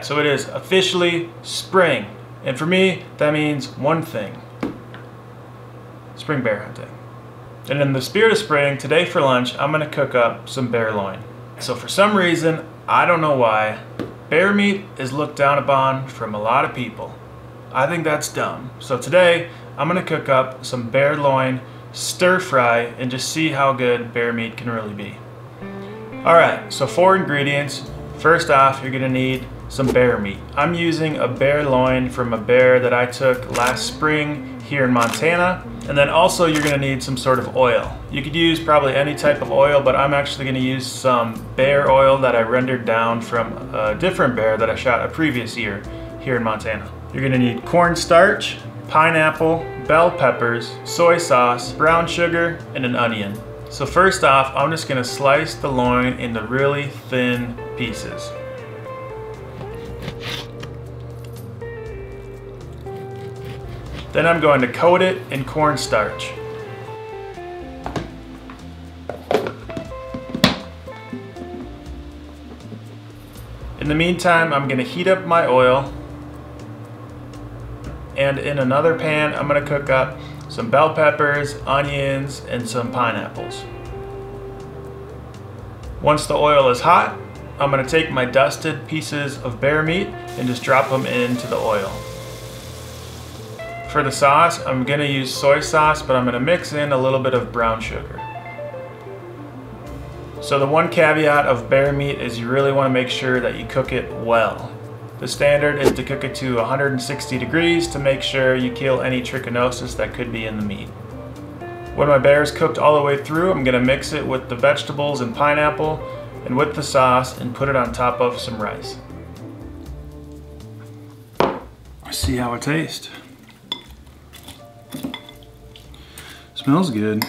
Alright, so it is officially spring. And for me, that means one thing. Spring bear hunting. And in the spirit of spring, today for lunch, I'm gonna cook up some bear loin. So for some reason, I don't know why, bear meat is looked down upon from a lot of people. I think that's dumb. So today, I'm gonna cook up some bear loin, stir fry, and just see how good bear meat can really be. Alright, so 4 ingredients. First off, you're gonna need some bear meat. I'm using a bear loin from a bear that I took last spring here in Montana. And then also you're gonna need some sort of oil. You could use probably any type of oil, but I'm actually gonna use some bear oil that I rendered down from a different bear that I shot a previous year here in Montana. You're gonna need cornstarch, pineapple, bell peppers, soy sauce, brown sugar, and an onion. So first off, I'm just gonna slice the loin into really thin pieces. Then I'm going to coat it in cornstarch. In the meantime, I'm gonna heat up my oil. And in another pan, I'm gonna cook up some bell peppers, onions, and some pineapples. Once the oil is hot, I'm gonna take my dusted pieces of bear meat and just drop them into the oil. For the sauce, I'm gonna use soy sauce, but I'm gonna mix in a little bit of brown sugar. So the one caveat of bear meat is you really wanna make sure that you cook it well. The standard is to cook it to 160 degrees to make sure you kill any trichinosis that could be in the meat. When my bear is cooked all the way through, I'm gonna mix it with the vegetables and pineapple and with the sauce and put it on top of some rice. Let's see how it tastes. Smells good.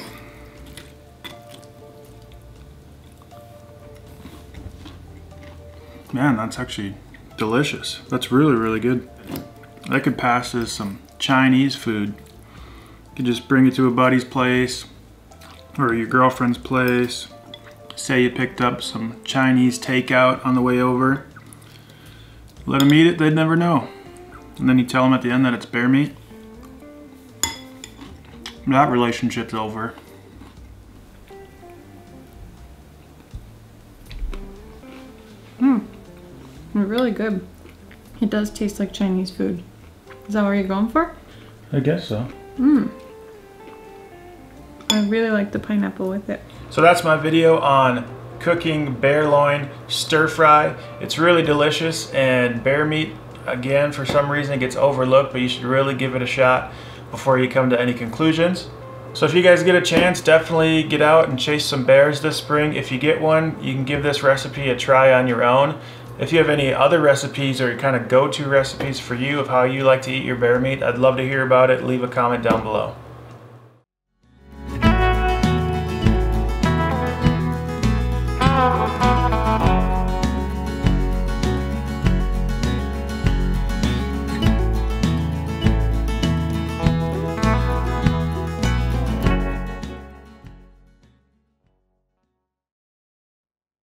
Man, that's actually delicious. That's really, really good. That could pass as some Chinese food. You could just bring it to a buddy's place or your girlfriend's place. Say you picked up some Chinese takeout on the way over. Let them eat it, they'd never know. And then you tell them at the end that it's bear meat. That relationship's over. They're really good. It does taste like Chinese food. Is that what you're going for? I guess so. I really like the pineapple with it. So that's my video on cooking bear loin stir fry. It's really delicious, and bear meat, again, for some reason it gets overlooked, but you should really give it a shot before you come to any conclusions. So if you guys get a chance, definitely get out and chase some bears this spring. If you get one, you can give this recipe a try on your own. If you have any other recipes or kind of go-to recipes for you of how you like to eat your bear meat, I'd love to hear about it. Leave a comment down below.